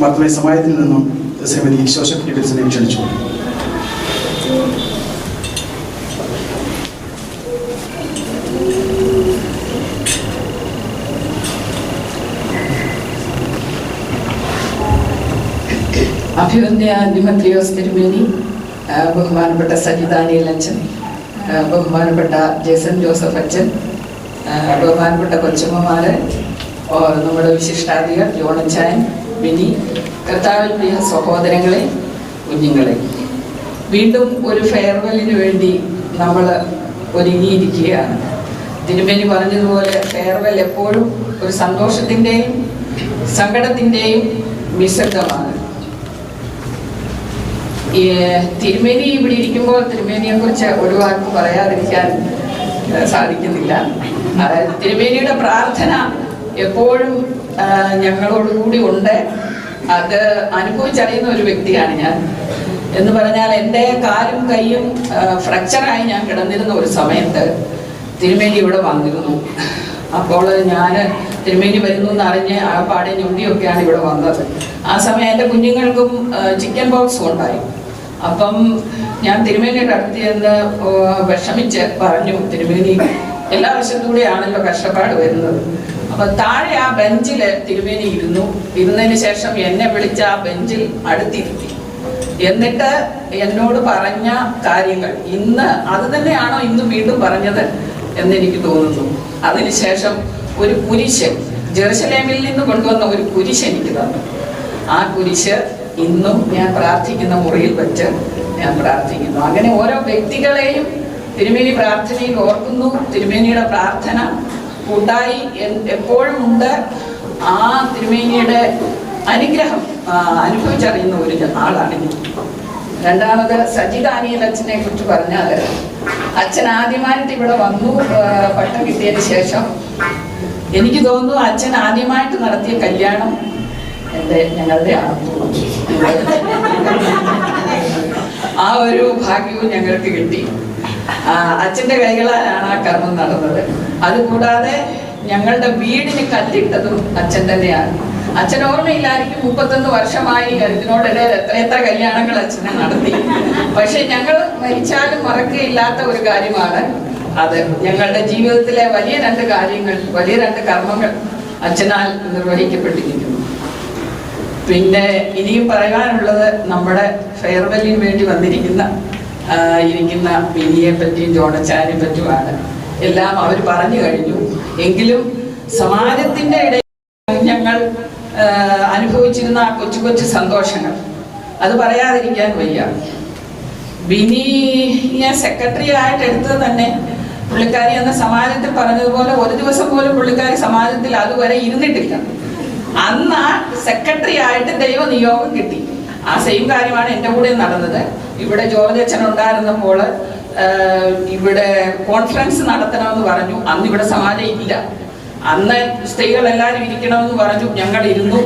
മർത്തമയ സമാജത്തിൽ നിന്നും ശ്രീമതി ശോശക് ഡിബിൾസിനെ ക്ഷണിച്ചു. അഭിവന്യ ദിമത്രിയോസ് തിരുമേനി, ബഹുമാനപ്പെട്ട സജി ദാനിയേൽ അച്ഛൻ, ബഹുമാനപ്പെട്ട ജേസൺ ജോസഫ് അച്ഛൻ, ബഹുമാനപ്പെട്ട കൊച്ചമ്മമാര്, നമ്മുടെ വിശിഷ്ടാധികർ ജോണച്ചായൻ, ബിനി, കർത്താവിൽ പ്രിയ സഹോദരങ്ങളെ, കുഞ്ഞുങ്ങളെ, വീണ്ടും ഒരു ഫെയർവെല്ലിന് വേണ്ടി നമ്മൾ ഒരുങ്ങിയിരിക്കുകയാണ്. തിരുമേനി പറഞ്ഞതുപോലെ ഫെയർവെൽ എപ്പോഴും ഒരു സന്തോഷത്തിൻ്റെയും സങ്കടത്തിൻ്റെയും മിശ്രിതമാണ്. തിരുമേനി ഇവിടെ ഇരിക്കുമ്പോൾ തിരുമേനിയെ കുറിച്ച് ഒരു വാക്ക് പറയാതിരിക്കാൻ സാധിക്കുന്നില്ല. അതായത് തിരുമേനിയുടെ പ്രാർത്ഥന എപ്പോഴും ഞങ്ങളോടുകൂടി ഉണ്ട്. അത് അനുഭവിച്ചറിയുന്ന ഒരു വ്യക്തിയാണ് ഞാൻ. എന്ന് പറഞ്ഞാൽ എൻ്റെ കാലും കൈയും ഫ്രാക്ചറായി ഞാൻ കിടന്നിരുന്ന ഒരു സമയത്ത് തിരുമേനി ഇവിടെ വന്നിരുന്നു. അപ്പോൾ ഞാൻ തിരുമേനി വരുന്നു എന്നറിഞ്ഞ് ആ പാടെ ഞൊണ്ടിയൊക്കെയാണ് ഇവിടെ വന്നത്. ആ സമയം എൻ്റെ കുഞ്ഞുങ്ങൾക്കും ചിക്കൻ ബോക്സും ഉണ്ടായി. അപ്പം ഞാൻ തിരുമേനിയുടെ അടുത്ത് ചെന്ന് വിഷമിച്ച് പറഞ്ഞു, തിരുമേനി എല്ലാ വശത്തൂടെയാണല്ലോ കഷ്ടപ്പാട് വരുന്നത്. അപ്പൊ താഴെ ആ ബെഞ്ചിൽ തിരുമേനി ഇരുന്നതിന് ശേഷം എന്നെ വിളിച്ച് ആ ബെഞ്ചിൽ അടുത്തിരുത്തി. എന്നിട്ട് എന്നോട് പറഞ്ഞ കാര്യങ്ങൾ ഇന്ന് അത് തന്നെയാണോ ഇന്ന് വീണ്ടും പറഞ്ഞത് എന്നെനിക്ക് തോന്നുന്നു. അതിനുശേഷം ഒരു കുരിശ്, ജെറുസലേമിൽ നിന്ന് കൊണ്ടുവന്ന ഒരു കുരിശ് എനിക്ക് തന്നു. ആ കുരിശ് ഇന്നും ഞാൻ പ്രാർത്ഥിക്കുന്ന മുറിയിൽ വെച്ച് ഞാൻ പ്രാർത്ഥിക്കുന്നു. അങ്ങനെ ഓരോ വ്യക്തികളെയും തിരുമേനി പ്രാർത്ഥനയിൽ ഓർക്കുന്നു. തിരുമേനിയുടെ പ്രാർത്ഥന കൂട്ടായി എപ്പോഴും ഉണ്ട്. ആ തിരുമേനിയുടെ അനുഗ്രഹം അനുഭവിച്ചറിയുന്ന ഒരു ആളാണ് ഞാൻ. രണ്ടാമത് സജി ദാനിയൽ അച്ഛനെ കുറിച്ച് പറഞ്ഞാൽ, അച്ഛൻ ആദ്യമായിട്ട് ഇവിടെ വന്നു പട്ടം കിട്ടിയതിന് ശേഷം എനിക്ക് തോന്നുന്നു അച്ഛൻ ആദ്യമായിട്ട് നടത്തിയ കല്യാണം ഞങ്ങളുടെ ആ ഒരു ഭാഗ്യവും ഞങ്ങൾക്ക് കിട്ടി. അച്ഛൻ്റെ കൈകളാലാണ് ആ കർമ്മം നടന്നത്. അതുകൂടാതെ ഞങ്ങളുടെ വീടിന് കല്ലിട്ടതും അച്ഛൻ തന്നെയാണ്. അച്ഛൻ ഓർമ്മയില്ലായിരിക്കും, 31 വർഷമായി ഇതിനോടിടയിൽ എത്ര കല്യാണങ്ങൾ അച്ഛനെ നടത്തി. പക്ഷെ ഞങ്ങൾ മരിച്ചാലും മറക്കുകയില്ലാത്ത ഒരു കാര്യമാണ് അത്. ഞങ്ങളുടെ ജീവിതത്തിലെ വലിയ 2 കാര്യങ്ങൾ, വലിയ 2 കർമ്മങ്ങൾ അച്ഛനാൽ നിർവഹിക്കപ്പെട്ടിരിക്കുന്നു. പിന്നെ ഇനിയും പറയാനുള്ളത് നമ്മുടെ ഫെയർവെല്ലിന് വേണ്ടി ഇരിക്കുന്ന മിനിയെ പറ്റിയും ജോണച്ചാനെ പറ്റിയുമാണ്. എല്ലാം അവർ പറഞ്ഞു കഴിഞ്ഞു. എങ്കിലും സമാജത്തിൻ്റെ ഇടയിൽ ഞങ്ങൾ അനുഭവിച്ചിരുന്ന ആ കൊച്ചു കൊച്ചു സന്തോഷങ്ങൾ അത് പറയാതിരിക്കാൻ വയ്യ. ബിനിയെ സെക്രട്ടറി ആയിട്ട് എടുത്തത് തന്നെ പുള്ളിക്കാരി എന്ന സമാജത്തിൽ പറഞ്ഞതുപോലെ ഒരു ദിവസം പോലും പുള്ളിക്കാരി സമാജത്തിൽ അതുവരെ ഇരുന്നിട്ടില്ല. അന്ന് ആ സെക്രട്ടറി ആയിട്ട് ദൈവനിയോഗം കിട്ടി. ആ സെയിം കാര്യമാണ് എൻ്റെ കൂടെ നടന്നത്. ഇവിടെ ജോർജ് അച്ഛൻ ഉണ്ടായിരുന്നപ്പോൾ ഇവിടെ കോൺഫറൻസ് നടത്തണമെന്ന് പറഞ്ഞു. അന്ന് ഇവിടെ സമാജം ഇല്ല. അന്ന് സ്ത്രീകളെല്ലാവരും ഇരിക്കണമെന്ന് പറഞ്ഞു. ഞങ്ങൾ ഇരുന്നു.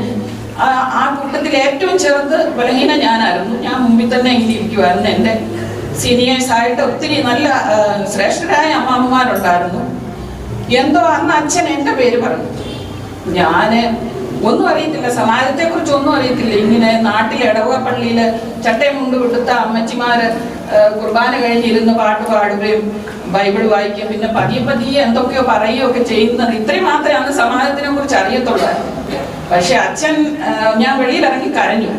ആ കൂട്ടത്തിൽ ഏറ്റവും ചെറുത് ബലഹീന ഞാനായിരുന്നു. ഞാൻ മുമ്പിൽ തന്നെ ഇങ്ങനെ ഇരിക്കുമായിരുന്നു. എൻ്റെ സീനിയേഴ്സായിട്ട് ഒത്തിരി നല്ല ശ്രേഷ്ഠരായ അമ്മാമ്മമാരുണ്ടായിരുന്നു. എന്തോ അന്ന് അച്ഛൻ എൻ്റെ പേര് പറഞ്ഞു. ഞാൻ ഒന്നും അറിയത്തില്ല, സമാജത്തെക്കുറിച്ച് ഒന്നും അറിയത്തില്ല. ഇങ്ങനെ നാട്ടിൽ ഇടവക പള്ളിയിൽ ചട്ടയും മുണ്ട് കൊടുത്ത അമ്മച്ചിമാര് കുർബാന കഴിഞ്ഞിരുന്ന് പാട്ട് പാടുകയും ബൈബിൾ വായിക്കുകയും പിന്നെ പതിയെ എന്തൊക്കെയോ പറയുകയൊക്കെ ചെയ്യുന്നത്, ഇത്രയും മാത്രമേ അന്ന് സമാജത്തിനെ കുറിച്ച് അറിയത്തുള്ളായിരുന്നു. പക്ഷെ അച്ഛൻ, ഞാൻ വെളിയിലിറങ്ങി കരഞ്ഞു.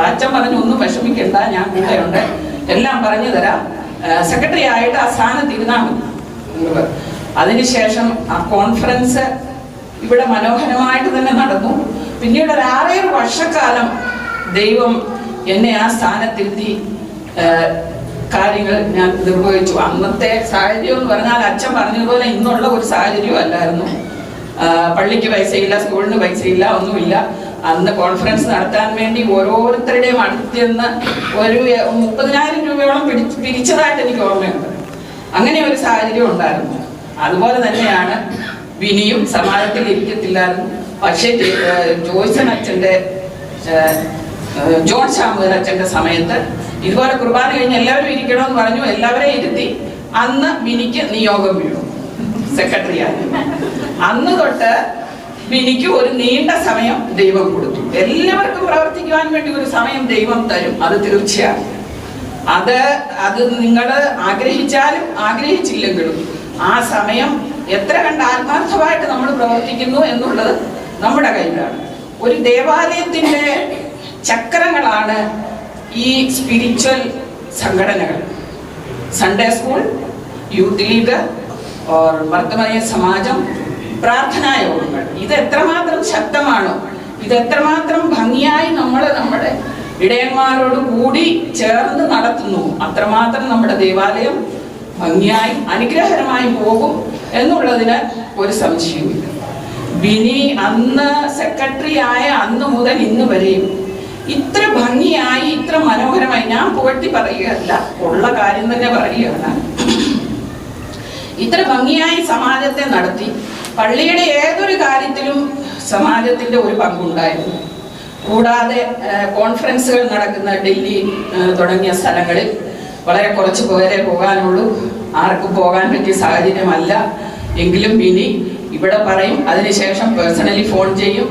അച്ഛൻ പറഞ്ഞു, ഒന്നും വിഷമിക്കണ്ട, ഞാൻ കൂടെയുണ്ട്, എല്ലാം പറഞ്ഞു തരാം, സെക്രട്ടറി ആയിട്ട് ആ സ്ഥാനത്ത് ഇരുന്നാൽ മതി. അതിനുശേഷം ആ കോൺഫറൻസ് ഇവിടെ മനോഹരമായിട്ട് തന്നെ നടന്നു. പിന്നീട് ഒരു 6 വർഷക്കാലം ദൈവം എന്നെ ആ സ്ഥാനത്തിരുത്തി കാര്യങ്ങൾ ഞാൻ നിർവഹിച്ചു. അന്നത്തെ സാഹചര്യം എന്ന് പറഞ്ഞാൽ അച്ഛൻ പറഞ്ഞതുപോലെ ഇന്നുള്ള ഒരു സാഹചര്യവും അല്ലായിരുന്നു. പള്ളിക്ക് പൈസയില്ല, സ്കൂളിന് പൈസയില്ല, ഒന്നുമില്ല. അന്ന് കോൺഫറൻസ് നടത്താൻ വേണ്ടി ഓരോരുത്തരുടെയും അടുത്തുനിന്ന് ഒരു 30,000 രൂപയോളം പിരിച്ചതായിട്ട് എനിക്ക് ഓർമ്മയുണ്ട്. അങ്ങനെ ഒരു സാഹചര്യം ഉണ്ടായിരുന്നു. അതുപോലെ തന്നെയാണ് വിനിയും സമാജത്തിൽ ഇരിക്കത്തില്ലായിരുന്നു. പക്ഷേ ജോയ്സൺ അച്ഛൻ്റെ, ജോൺ ശാമുവൽ അച്ഛൻ്റെ സമയത്ത് ഇതുപോലെ കുർബാന കഴിഞ്ഞ് എല്ലാവരും ഇരിക്കണമെന്ന് പറഞ്ഞു. എല്ലാവരെയും ഇരുത്തി. അന്ന് വിനിക്ക് നിയോഗം വീണു സെക്രട്ടറിയായി. അന്ന് തൊട്ട് വിനിക്ക് ഒരു നീണ്ട സമയം ദൈവം കൊടുത്തു. എല്ലാവർക്കും പ്രവർത്തിക്കുവാൻ വേണ്ടി ഒരു സമയം ദൈവം തരും, അത് തീർച്ചയാണ്. അത് നിങ്ങൾ ആഗ്രഹിച്ചാലും ആഗ്രഹിച്ചില്ലെങ്കിലും ആ സമയം എത്ര കണ്ട് ആത്മാർത്ഥമായിട്ട് നമ്മൾ പ്രവർത്തിക്കുന്നു എന്നുള്ളത് നമ്മുടെ കയ്യിലാണ്. ഒരു ദേവാലയത്തിൻ്റെ ചക്രങ്ങളാണ് ഈ സ്പിരിച്വൽ സംഘടനകൾ. സൺഡേ സ്കൂൾ, യൂത്ത് ലീഗ്, വർത്തമാന സമാജം, പ്രാർത്ഥനാ യോഗങ്ങൾ. ഇത് എത്രമാത്രം ശക്തമാണോ, ഇത് എത്രമാത്രം ഭംഗിയായി നമ്മുടെ ഇടയന്മാരോട് കൂടി ചേർന്ന് നടത്തുന്നു, അത്രമാത്രം നമ്മുടെ ദേവാലയം ഭംഗിയായി അനുഗ്രഹകരമായി പോകും എന്നുള്ളതിന് ഒരു സംശയവുമില്ല. ബിനി അന്ന് സെക്രട്ടറി ആയ അന്ന് മുതൽ ഇന്ന് വരെയും ഇത്ര ഭംഗിയായി, ഇത്ര മനോഹരമായി, ഞാൻ പുകഴ്ത്തി പറയുകയല്ല, ഉള്ള കാര്യം തന്നെ പറയുകയാണ്, ഇത്ര ഭംഗിയായി സമാജത്തെ നടത്തി. പള്ളിയുടെ ഏതൊരു കാര്യത്തിലും സമാജത്തിൻ്റെ ഒരു പങ്കുണ്ടായിരുന്നു. കൂടാതെ കോൺഫറൻസുകൾ നടക്കുന്ന ഡൽഹി തുടങ്ങിയ സ്ഥലങ്ങളിൽ വളരെ കുറച്ച് പേരെ പോകാനുള്ളൂ. ആർക്കും പോകാൻ പറ്റിയ സാഹചര്യമല്ല. എങ്കിലും ബിനി ഇവിടെ പറയും, അതിനുശേഷം പേഴ്സണലി ഫോൺ ചെയ്യും.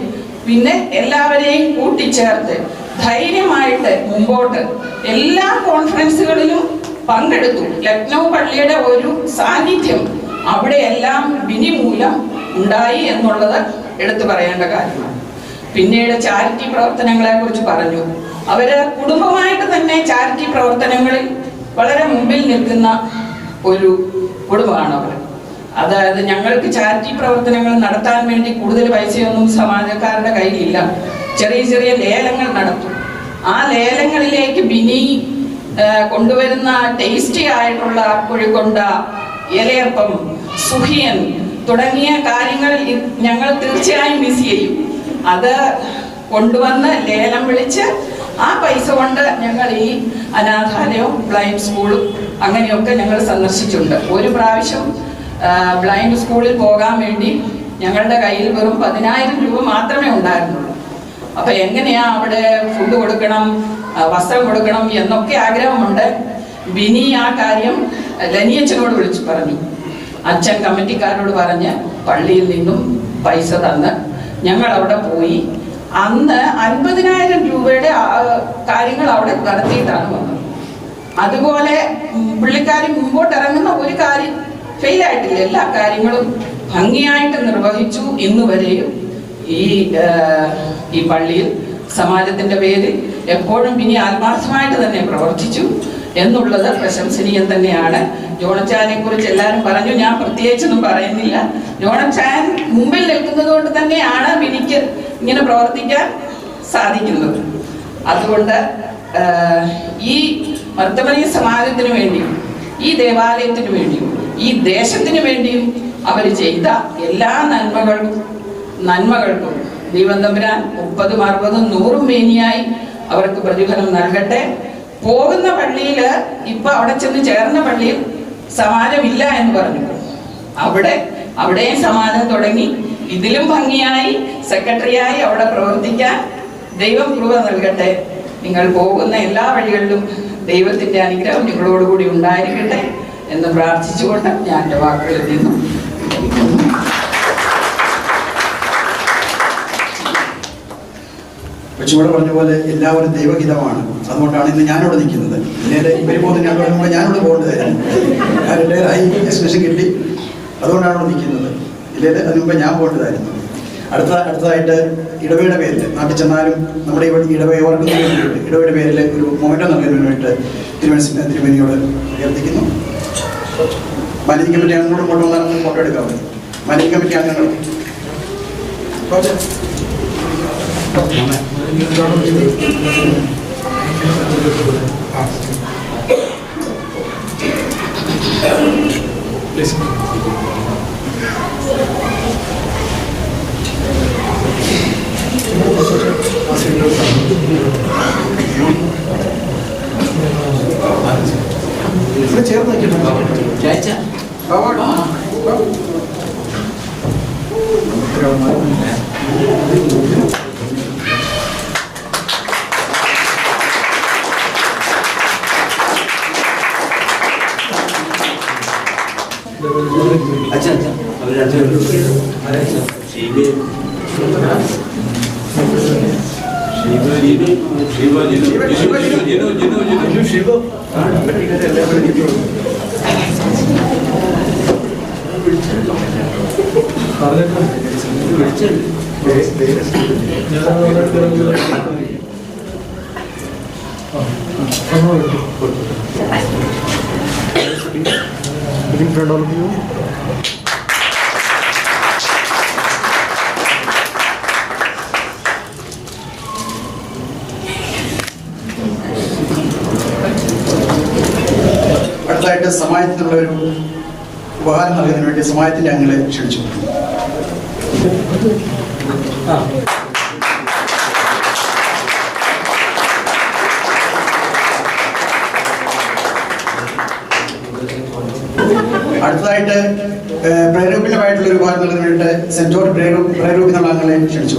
പിന്നെ എല്ലാവരെയും കൂട്ടിച്ചേർത്ത് ധൈര്യമായിട്ട് മുമ്പോട്ട് എല്ലാ കോൺഫറൻസുകളിലും പങ്കെടുത്തു. ലക്നൗ പള്ളിയുടെ ഒരു സാന്നിധ്യം അവിടെ എല്ലാം ബിനി മൂലം ഉണ്ടായി എന്നുള്ളത് എടുത്തു പറയേണ്ട കാര്യമാണ്. പിന്നീട് ചാരിറ്റി പ്രവർത്തനങ്ങളെ കുറിച്ച് പറഞ്ഞു. അവര് കുടുംബമായിട്ട് തന്നെ ചാരിറ്റി പ്രവർത്തനങ്ങളിൽ വളരെ മുമ്പിൽ നിൽക്കുന്ന ഒരു കുടുംബമാണ് അവർ. അതായത് ഞങ്ങൾക്ക് ചാരിറ്റി പ്രവർത്തനങ്ങൾ നടത്താൻ വേണ്ടി കൂടുതൽ പൈസയൊന്നും സമാജക്കാരുടെ കയ്യിലില്ല. ചെറിയ ചെറിയ ലേലങ്ങൾ നടത്തും. ആ ലേലങ്ങളിലേക്ക് ബിനി കൊണ്ടുവരുന്ന ടേസ്റ്റി ആയിട്ടുള്ള കുഴിക്കൊണ്ട, ഇലയപ്പം, സുഹിയൻ തുടങ്ങിയ കാര്യങ്ങൾ ഞങ്ങൾ തീർച്ചയായും മിസ് ചെയ്യും. അത് കൊണ്ടുവന്ന് ലേലം വിളിച്ച് ആ പൈസ കൊണ്ട് ഞങ്ങൾ ഈ അനാഥാലയവും ബ്ലൈൻഡ് സ്കൂളും അങ്ങനെയൊക്കെ ഞങ്ങൾ സന്ദർശിച്ചിട്ടുണ്ട്. ഒരു പ്രാവശ്യം ബ്ലൈൻഡ് സ്കൂളിൽ പോകാൻ വേണ്ടി ഞങ്ങളുടെ കയ്യിൽ വെറും 10,000 രൂപ മാത്രമേ ഉണ്ടായിരുന്നുള്ളൂ. അപ്പം എങ്ങനെയാ അവിടെ ഫുഡ് കൊടുക്കണം, വസ്ത്രം കൊടുക്കണം എന്നൊക്കെ ആഗ്രഹമുണ്ട്. ബിനി ആ കാര്യം ലനിയച്ഛനോട് വിളിച്ചു പറഞ്ഞു. അച്ഛൻ കമ്മിറ്റിക്കാരോട് പറഞ്ഞ് പള്ളിയിൽ നിന്നും പൈസ തന്ന് ഞങ്ങൾ അവിടെ പോയി. അന്ന് 50,000 രൂപയുടെ കാര്യങ്ങൾ അവിടെ നടത്തിയിട്ടാണ് വന്നത്. അതുപോലെ പുള്ളിക്കാരി മുമ്പോട്ട് ഇറങ്ങുന്ന ഒരു കാര്യം ഫെയിലായിട്ടില്ല. എല്ലാ കാര്യങ്ങളും ഭംഗിയായിട്ട് നിർവഹിച്ചു. ഇന്ന് വരെയും ഈ പള്ളിയിൽ സമാജത്തിന്റെ പേരിൽ എപ്പോഴും ഇനി ആത്മാർത്ഥമായിട്ട് തന്നെ പ്രവർത്തിച്ചു എന്നുള്ളത് പ്രശംസനീയം തന്നെയാണ്. ജോണച്ചാനെ കുറിച്ച് എല്ലാവരും പറഞ്ഞു, ഞാൻ പ്രത്യേകിച്ചൊന്നും പറയുന്നില്ല. ജോണച്ചാൻ മുമ്പിൽ നിൽക്കുന്നത് കൊണ്ട് തന്നെയാണ് എനിക്ക് ഇങ്ങനെ പ്രവർത്തിക്കാൻ സാധിക്കുന്നത്. അതുകൊണ്ട് ഈ മർത്തമനീയ സമാജത്തിന് വേണ്ടിയും ഈ ദേവാലയത്തിന് വേണ്ടിയും ഈ ദേശത്തിന് വേണ്ടിയും അവർ ചെയ്ത എല്ലാ നന്മകൾക്കും ദൈവം തമ്പുരാൻ 30, 60, 100 മേനിയായി അവർക്ക് പ്രതിഫലം നൽകട്ടെ. പോകുന്ന പള്ളിയിൽ ഇപ്പൊ അവിടെ ചെന്ന് ചേർന്ന പള്ളിയിൽ സമാജമില്ല എന്ന് പറഞ്ഞു. അവിടെയും സമാജം തുടങ്ങി. ഇതിലും ഭംഗിയായി സെക്രട്ടറിയായി അവിടെ പ്രവർത്തിക്കാൻ ദൈവം കൃപ നൽകട്ടെ. നിങ്ങൾ പോകുന്ന എല്ലാ വഴികളിലും ദൈവത്തിന്റെ അനുഗ്രഹം നിങ്ങളോടുകൂടി ഉണ്ടായിരിക്കട്ടെ എന്ന് പ്രാർത്ഥിച്ചുകൊണ്ട് ഞാൻ എൻ്റെ വാക്കുകളിൽ നിന്നും കൊച്ചുകൂടെ പറഞ്ഞ പോലെ എല്ലാവരും ദൈവഹിതമാണ്. അതുകൊണ്ടാണ് ഇന്ന് ഞാനിവിടെ നിൽക്കുന്നത്. ഇന്നലെ ഇവർ പോകുന്ന ഞാനിവിടെ പോകേണ്ടതായിരുന്നു. ഞാൻ റിട്ടയറായി, എക്സ്പ്രഷൻ കിട്ടി, അതുകൊണ്ടാണ് ഇവിടെ നിൽക്കുന്നത്. ഇല്ലെങ്കിൽ അതിന് മുമ്പ് ഞാൻ പോകേണ്ടതായിരുന്നു. അടുത്തതായിട്ട് ഇടവയുടെ പേരിൽ നാട്ടിൽ ചെന്നാലും നമ്മുടെ ഇടവയെ ഓർക്കുന്നതിന് വേണ്ടിയിട്ട് ഇടവയുടെ പേരിൽ ഒരു മൊമെന്റോ നൽകുന്നതിന് വേണ്ടിയിട്ട് തിരുമേനിയോട് അഭ്യർത്ഥിക്കുന്നു. മാനേജിംഗ് കമ്മിറ്റി അംഗങ്ങളോട് കൊണ്ടുവന്നാൽ ഫോട്ടോ എടുക്കാൻ മതി. മാനേജിംഗ് കമ്മിറ്റി അംഗങ്ങൾ ചേർന്ന് in front of you. അടുത്തായിട്ട് സമാജത്തിനുള്ള ഒരു ഉപഹാരം നൽകുന്നതിന് വേണ്ടി സമാജത്തിന്റെ അംഗങ്ങളെ ക്ഷണിച്ചു. അടുത്തതായിട്ട് പ്രേരൂപിതമായിട്ടുള്ള ഒരു ഉപഹാരം നൽകുന്നതിന് വേണ്ടിയിട്ട് സെന്റ് ജോർജ് പ്രേരൂപിനുള്ള അംഗങ്ങളെ ക്ഷണിച്ചു.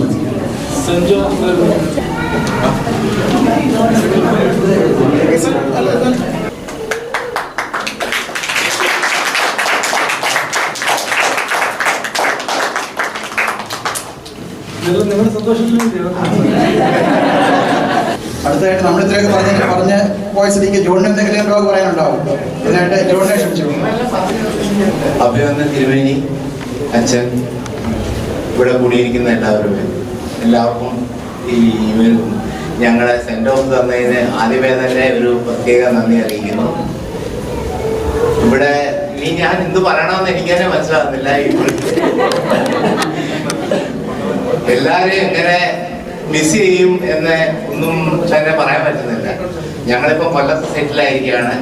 അടുത്തായിട്ട് നമ്മൾ ഇത്രയൊക്കെ പറഞ്ഞ് പോയ സ്ഥിതിക്ക് ജോണിന് എന്തെങ്കിലും പറയാനുണ്ടാവും. ഇതിനായിട്ട് ജോണിനെ ക്ഷണിച്ചു. അഭിനന്ദൻ തിരുമേനി അച്ഛൻ, ഇവിടെ കൂടിയിരിക്കുന്ന എല്ലാവർക്കും ഈ ഞങ്ങളെ സെന്റ് ഓഫ് തന്നതിന് ആദ്യമേ തന്നെ ഒരു പ്രത്യേക നന്ദി അറിയിക്കുന്നു. ഇവിടെ ഇനി ഞാൻ എന്ത് പറയണമെന്ന് എനിക്ക് തന്നെ മനസ്സിലാകുന്നില്ല. എല്ലാരെയും എങ്ങനെ മിസ് ചെയ്യും എന്ന് ഒന്നും തന്നെ പറയാൻ പറ്റുന്നില്ല. ഞങ്ങളിപ്പോൾ കൊല്ലത്ത് സെറ്റിലായിരിക്കുകയാണ്.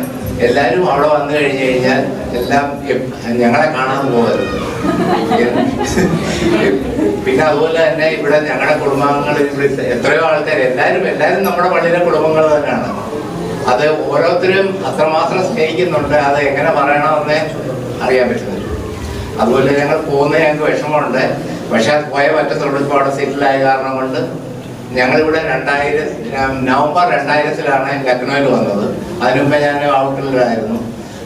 എല്ലാവരും അവിടെ വന്നു കഴിഞ്ഞു കഴിഞ്ഞാൽ എല്ലാം ഞങ്ങളെ കാണാൻ പോകരുത്. പിന്നെ അതുപോലെ തന്നെ ഇവിടെ ഞങ്ങളുടെ കുടുംബാംഗങ്ങൾ ഇവിടെ എത്രയോ ആൾക്കാർ എല്ലാവരും നമ്മുടെ പള്ളിയിലെ കുടുംബങ്ങൾ തന്നെയാണ്. അത് ഓരോരുത്തരും അത്രമാത്രം സ്നേഹിക്കുന്നുണ്ട്. അത് എങ്ങനെ പറയണമെന്ന് അറിയാൻ പറ്റുന്നില്ല. അതുപോലെ ഞങ്ങൾ പോകുന്ന ഞങ്ങൾക്ക് വിഷമമുണ്ട്. പക്ഷെ അത് പോയ പറ്റത്തുള്ളൂ. ഇപ്പോൾ അവിടെ സെറ്റിലായ കാരണം കൊണ്ട് ഞങ്ങളിവിടെ നവംബർ 2000 ലക്നൌവിൽ വന്നത്. അതിനുമുമ്പേ ഞാൻ ഔട്ടിലായിരുന്നു.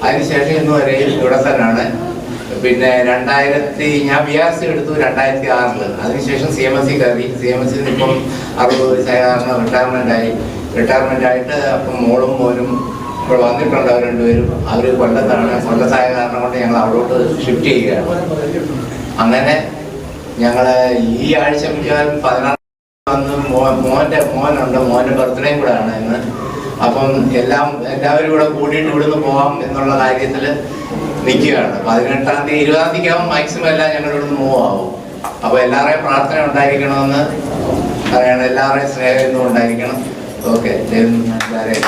അതിനുശേഷം ഇന്ന് വരെയും ഇവിടെ തന്നെയാണ്. പിന്നെ ഞാൻ BRC എടുത്തു 2006. അതിനുശേഷം CMSC കയറി. CMSC ഇപ്പം 60 വയസ്സായ കാരണം റിട്ടയർമെന്റ് ആയിട്ട് അപ്പം മോളും മോനും ഇവിടെ വന്നിട്ടുണ്ട്. അവർ രണ്ടുപേരും. അവർ കൊല്ലത്തായ കാരണം കൊണ്ട് ഞങ്ങൾ അവിടോട്ട് ഷിഫ്റ്റ് ചെയ്യുകയാണ്. അങ്ങനെ ഞങ്ങള് ഈ ആഴ്ച മിക്കവാറും 16 വന്ന് മോനുണ്ട്. മോന്റെ ബർത്ത്ഡേയും കൂടെ ആണ് ഇന്ന്. അപ്പം എല്ലാവരും കൂടെ കൂടിയിട്ട് ഇവിടുന്ന് പോവാം എന്നുള്ള കാര്യത്തിൽ നിൽക്കുകയാണ്. 18-ാം തീയതി 20-ാം തീയതിക്കാവും മാക്സിമം എല്ലാം ഞങ്ങൾ ഇവിടുന്ന് മൂവ് ആവും. അപ്പൊ എല്ലാവരുടെയും പ്രാർത്ഥന ഉണ്ടായിരിക്കണമെന്ന് പറയണം. എല്ലാവരുടെയും സ്നേഹം ഉണ്ടായിരിക്കണം. ഓക്കെ, എല്ലാവരെയും